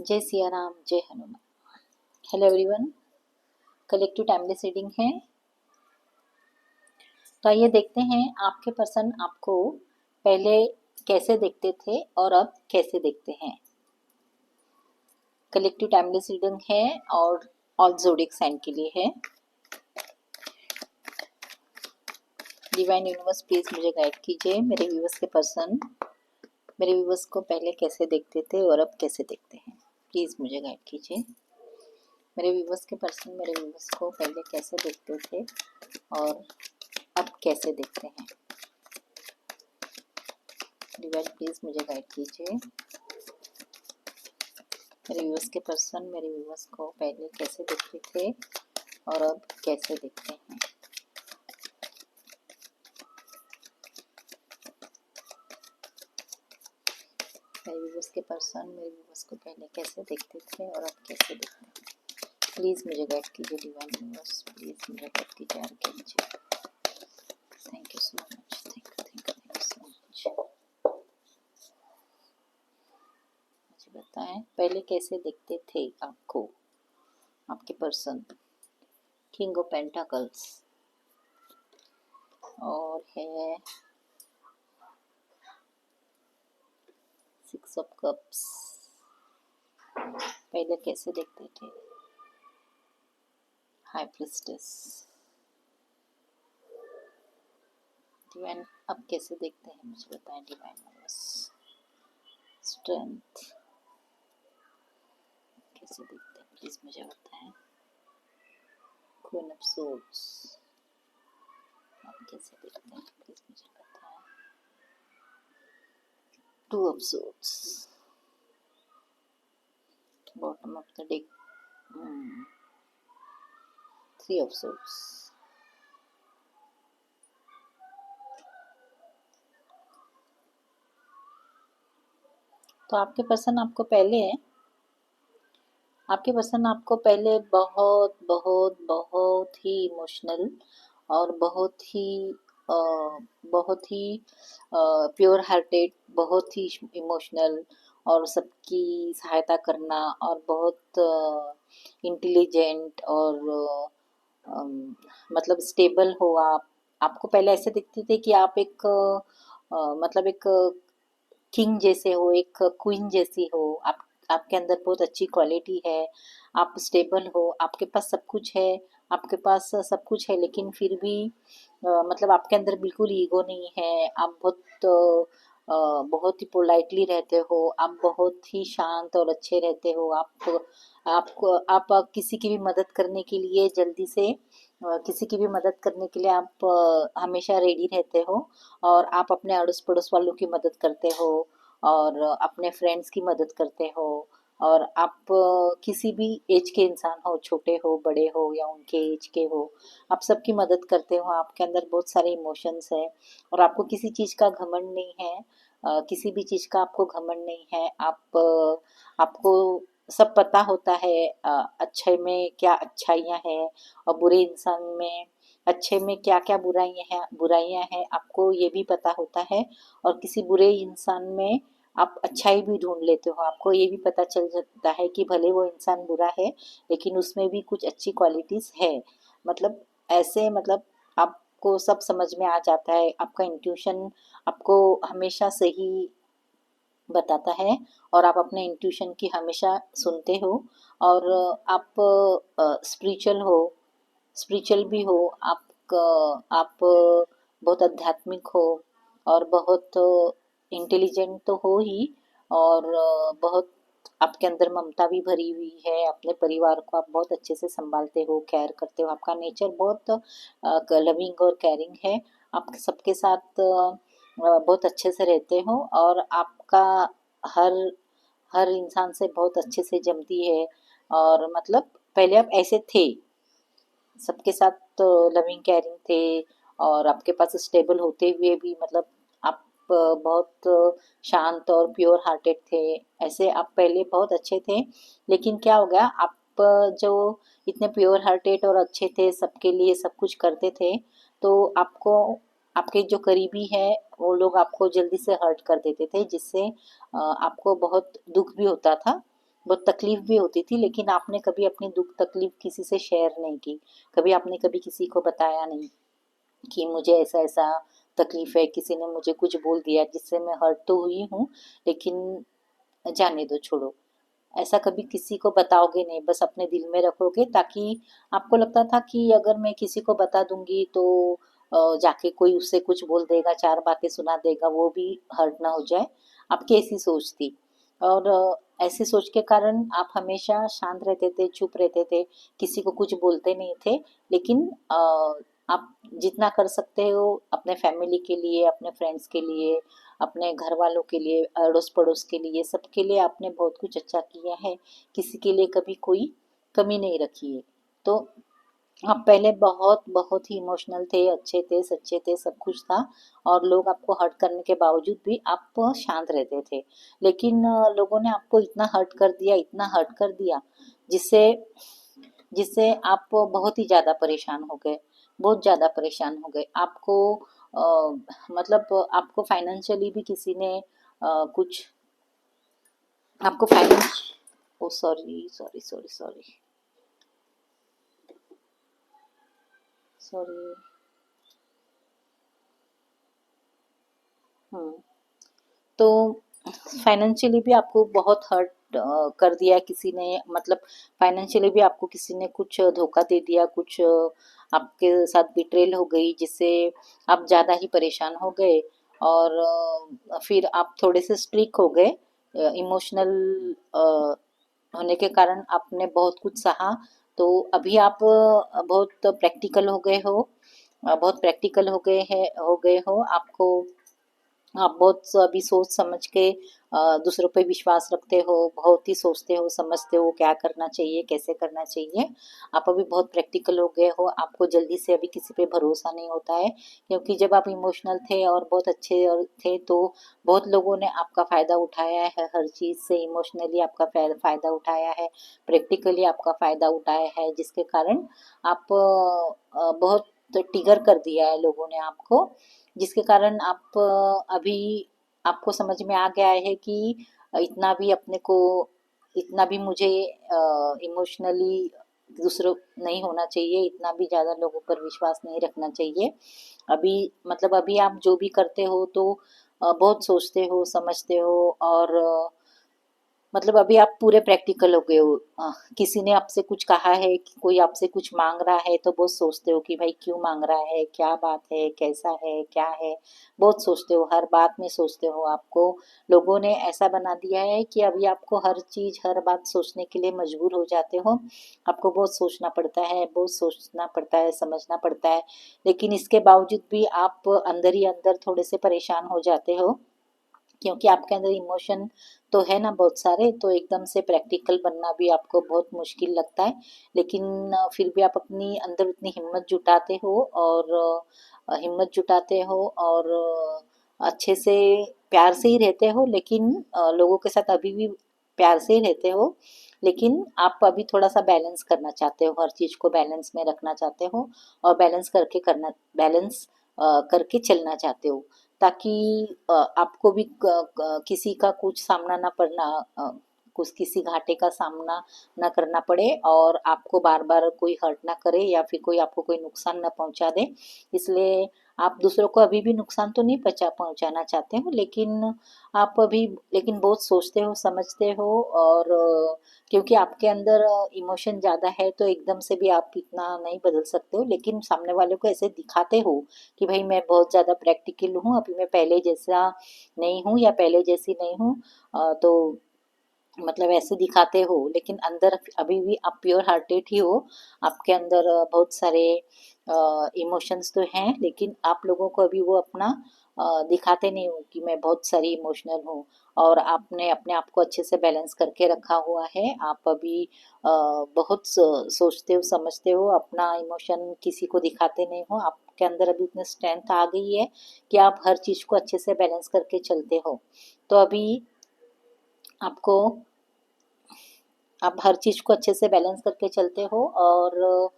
जय सिया राम, जय Hanuman. Hello everyone, collective timeless reading है। तो आइए देखते हैं आपके पर्सन आपको पहले कैसे देखते थे और अब कैसे देखते हैं। कलेक्टिव टाइमलेस रीडिंग है और ऑल ज़ोडिएक साइन के लिए है। डिवाइन यूनिवर्स प्लीज मुझे गाइड कीजिए। मेरे व्यूवर्स के पर्सन मेरे व्यूवर्स को पहले कैसे देखते थे और अब कैसे देखते हैं, प्लीज़ मुझे गाइड कीजिए। मेरे व्यूवर्स के पर्सन मेरे व्यूवर्स को पहले कैसे देखते थे और अब कैसे देखते हैं। डिवाइन प्लीज मुझे गाइड कीजिए। मेरे व्यूवर्स के पर्सन मेरे व्यूवर्स को पहले कैसे देखते थे और अब कैसे देखते हैं। मेरे व्यूवर्स के पर्सन मेरे व्यूवर्स को पहले कैसे देखते थे और अब कैसे देखते हैं। प्लीज़ मुझे गाइड कीजिए। डिवाइन यूनिवर्स प्लीज़ मुझे गाइड कीजिए, आगे कीजिए। Thank you so much, thank you so much. मुझे बताएं पहले कैसे देखते थे आपको आपके पर्सन। किंग ऑफ पेंटाकल्स और है सिक्स ऑफ कप्स। पहले कैसे देखते थे। High priestess. डिवाइन अब कैसे देखते हैं मुझे बताएं। डिवाइन यूनिवर्स स्ट्रेंथ कैसे देखते हैं प्लीज मुझे बताएं। क्वीन ऑफ सोर्ड्स अब कैसे देखते हैं प्लीज मुझे बताएं। Two of swords bottom of the deck. Three of swords. तो आपके पर्सन आपको पहले बहुत बहुत बहुत ही इमोशनल और बहुत ही प्योर हार्टेड, बहुत ही इमोशनल और सबकी सहायता करना और बहुत इंटेलिजेंट और मतलब स्टेबल हो। आपको पहले ऐसे दिखते थे कि आप एक मतलब एक किंग जैसे हो, एक क्वीन जैसी हो। आपके अंदर बहुत अच्छी क्वालिटी है, आप स्टेबल हो, आपके पास सब कुछ है, आपके पास सब कुछ है, लेकिन फिर भी मतलब आपके अंदर बिल्कुल ईगो नहीं है। आप बहुत ही पोलाइटली रहते हो, आप बहुत ही शांत और अच्छे रहते हो। आप किसी की भी मदद करने के लिए जल्दी से किसी की भी मदद करने के लिए आप हमेशा रेडी रहते हो और आप अपने अड़ोस पड़ोस वालों की मदद करते हो और अपने फ्रेंड्स की मदद करते हो। और आप किसी भी एज के इंसान हो, छोटे हो बड़े हो या उनके एज के हो, आप सबकी मदद करते हो। आपके अंदर बहुत सारे इमोशंस है और आपको किसी चीज़ का घमंड नहीं है। किसी भी चीज़ का आपको घमंड नहीं है। आपको सब पता होता है अच्छे में क्या अच्छाइयाँ हैं और बुरे इंसान में अच्छे में क्या क्या बुराइयाँ हैं आपको ये भी पता होता है। और किसी बुरे इंसान में आप अच्छाई भी ढूंढ लेते हो। आपको ये भी पता चल जाता है कि भले वो इंसान बुरा है लेकिन उसमें भी कुछ अच्छी क्वालिटीज़ है। मतलब ऐसे मतलब आपको सब समझ में आ जाता है। आपका इंट्यूशन आपको हमेशा सही बताता है और आप अपने इंट्यूशन की हमेशा सुनते हो। और आप स्पिरिचुअल भी हो। आप बहुत आध्यात्मिक हो और बहुत इंटेलिजेंट तो हो ही। और बहुत आपके अंदर ममता भी भरी हुई है। अपने परिवार को आप बहुत अच्छे से संभालते हो, केयर करते हो। आपका नेचर बहुत लविंग और केयरिंग है। आप सबके साथ बहुत अच्छे से रहते हो और आपका हर हर इंसान से बहुत अच्छे से जमती है। और मतलब पहले आप ऐसे थे, सबके साथ तो लविंग केयरिंग थे और आपके पास स्टेबल होते हुए भी मतलब आप बहुत शांत और प्योर हार्टेड थे। ऐसे आप पहले बहुत अच्छे थे, लेकिन क्या हो गया आप जो इतने प्योर हार्टेड और अच्छे थे, सबके लिए सब कुछ करते थे, तो आपको आपके जो करीबी है वो लोग आपको जल्दी से हर्ट कर देते थे, जिससे आपको बहुत दुख भी होता था। बहुत तकलीफ भी होती थी, लेकिन आपने कभी अपनी दुख तकलीफ किसी से शेयर नहीं की, कभी आपने कभी किसी को बताया नहीं कि मुझे ऐसा ऐसा तकलीफ है, किसी ने मुझे कुछ बोल दिया जिससे मैं हर्ट तो हुई हूँ, लेकिन जाने दो, छोड़ो। ऐसा कभी किसी को बताओगे नहीं, बस अपने दिल में रखोगे, ताकि आपको लगता था कि अगर मैं किसी को बता दूंगी तो जाके कोई उससे कुछ बोल देगा, चार बातें सुना देगा, वो भी हर्ट ना हो जाए। आपकी ऐसी सोच थी। और ऐसी सोच के कारण आप हमेशा शांत रहते थे, चुप रहते थे, किसी को कुछ बोलते नहीं थे। लेकिन आप जितना कर सकते हो अपने फैमिली के लिए, अपने फ्रेंड्स के लिए, अपने घर वालों के लिए, अड़ोस पड़ोस के लिए, सबके लिए आपने बहुत कुछ अच्छा किया है। किसी के लिए कभी कोई कमी नहीं रखी है। तो आप पहले बहुत बहुत ही इमोशनल थे, अच्छे थे, सच्चे थे, सब कुछ था। और लोग आपको हर्ट करने के बावजूद भी आप शांत रहते थे। लेकिन लोगों ने आपको इतना हर्ट कर दिया, इतना हर्ट कर दिया, जिससे जिससे आप बहुत ही ज़्यादा परेशान हो गए, बहुत ज़्यादा परेशान हो गए। आपको मतलब आपको फाइनेंशियली भी किसी ने कुछ आपको finance oh sorry sorry sorry sorry sorry. हम्म। तो फाइनेंशियली भी आपको बहुत हर्ट कर दिया किसी ने, मतलब फाइनेंशियली भी आपको किसी ने कुछ धोखा दे दिया, कुछ आपके साथ बिट्रेल हो गई, जिससे आप ज़्यादा ही परेशान हो गए। और फिर आप थोड़े से स्ट्रिक हो गए, इमोशनल होने के कारण आपने बहुत कुछ सहा। तो अभी आप बहुत प्रैक्टिकल हो गए हो, बहुत प्रैक्टिकल हो गए हो। आपको आप बहुत अभी सोच समझ के दूसरों पे विश्वास रखते हो, बहुत ही सोचते हो, समझते हो क्या करना चाहिए, कैसे करना चाहिए। आप अभी बहुत प्रैक्टिकल हो गए हो, आपको जल्दी से अभी किसी पे भरोसा नहीं होता है। क्योंकि जब आप इमोशनल थे और बहुत अच्छे थे, तो बहुत लोगों ने आपका फ़ायदा उठाया है, हर चीज़ से इमोशनली आपका फ़ायदा उठाया है, प्रैक्टिकली आपका फ़ायदा उठाया है, जिसके कारण आप बहुत ट्रिगर कर दिया है लोगों ने आपको, जिसके कारण आप अभी आपको समझ में आ गया है कि इतना भी अपने को, इतना भी मुझे इमोशनली दूसरों नहीं होना चाहिए, इतना भी ज़्यादा लोगों पर विश्वास नहीं रखना चाहिए। अभी मतलब अभी आप जो भी करते हो तो बहुत सोचते हो, समझते हो। और मतलब अभी आप पूरे प्रैक्टिकल हो गए हो। किसी ने आपसे कुछ कहा है कि कोई आपसे कुछ मांग रहा है, तो बहुत सोचते हो कि भाई क्यों मांग रहा है, क्या बात है, कैसा है, क्या है। बहुत सोचते हो, हर बात में सोचते हो। आपको लोगों ने ऐसा बना दिया है कि अभी आपको हर चीज़, हर बात सोचने के लिए मजबूर हो जाते हो। आपको बहुत सोचना पड़ता है, बहुत सोचना पड़ता है, समझना पड़ता है। लेकिन इसके बावजूद भी आप अंदर ही अंदर थोड़े से परेशान हो जाते हो, क्योंकि आपके अंदर इमोशन तो है ना बहुत सारे, तो एकदम से प्रैक्टिकल बनना भी आपको बहुत मुश्किल लगता है। लेकिन फिर भी आप अपनी अंदर उतनी हिम्मत जुटाते हो, और हिम्मत जुटाते हो, और अच्छे से प्यार से ही रहते हो। लेकिन लोगों के साथ अभी भी प्यार से ही रहते हो, लेकिन आप अभी थोड़ा सा बैलेंस करना चाहते हो, हर चीज़ को बैलेंस में रखना चाहते हो, और बैलेंस करके चलना चाहते हो, ताकि आपको भी किसी का कुछ सामना ना पड़ना, कुछ किसी घाटे का सामना ना करना पड़े, और आपको बार बार कोई हर्ट ना करे, या फिर कोई आपको कोई नुकसान ना पहुंचा दे। इसलिए आप दूसरों को अभी भी नुकसान तो नहीं पहुंचाना चाहते हो, लेकिन आप अभी, लेकिन बहुत सोचते हो, समझते हो। और क्योंकि आपके अंदर इमोशन ज़्यादा है, तो एकदम से भी आप इतना नहीं बदल सकते हो, लेकिन सामने वाले को ऐसे दिखाते हो कि भाई मैं बहुत ज़्यादा प्रैक्टिकल हूँ, अभी मैं पहले जैसा नहीं हूँ, या पहले जैसी नहीं हूँ। तो मतलब ऐसे दिखाते हो, लेकिन अंदर अभी भी आप प्योर हार्टेड ही हो। आपके अंदर बहुत सारे इमोशंस तो हैं, लेकिन आप लोगों को अभी वो अपना दिखाते नहीं हो कि मैं बहुत सारी इमोशनल हूँ। और आपने अपने आप को अच्छे से बैलेंस करके रखा हुआ है। आप अभी बहुत सोचते हो, समझते हो, अपना इमोशन किसी को दिखाते नहीं हो। आपके अंदर अभी इतनी स्ट्रेंथ आ गई है कि आप हर चीज़ को अच्छे से बैलेंस करके चलते हो। तो अभी आपको, आप हर चीज़ को अच्छे से बैलेंस करके चलते हो। और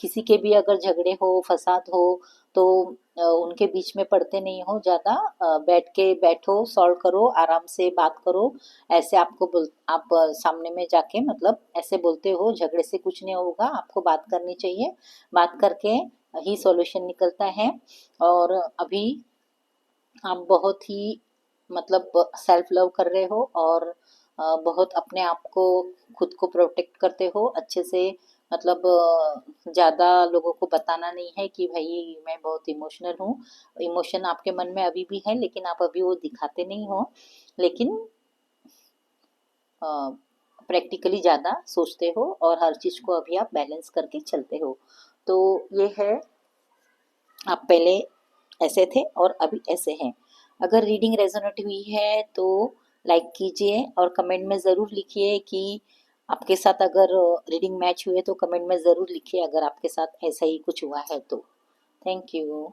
किसी के भी अगर झगड़े हो, फसाद हो, तो उनके बीच में पड़ते नहीं हो ज़्यादा। बैठ के बैठो, सॉल्व करो, आराम से बात करो। ऐसे आप सामने में जाके मतलब ऐसे बोलते हो, झगड़े से कुछ नहीं होगा, आपको बात करनी चाहिए। बात करके ही सॉल्यूशन निकलता है। और अभी आप बहुत ही मतलब सेल्फ लव कर रहे हो, और बहुत अपने आप को खुद को प्रोटेक्ट करते हो अच्छे से। मतलब ज़्यादा लोगों को बताना नहीं है कि भाई मैं बहुत इमोशनल हूँ। इमोशन आपके मन में अभी भी है, लेकिन आप अभी वो दिखाते नहीं हो। लेकिन प्रैक्टिकली ज़्यादा सोचते हो, और हर चीज़ को अभी आप बैलेंस करके चलते हो। तो ये है, आप पहले ऐसे थे और अभी ऐसे हैं। अगर रीडिंग रेजोनेट हुई है तो लाइक कीजिए, और कमेंट में ज़रूर लिखिए कि आपके साथ अगर रीडिंग मैच हुए तो कमेंट में ज़रूर लिखिए अगर आपके साथ ऐसा ही कुछ हुआ है तो। Thank you.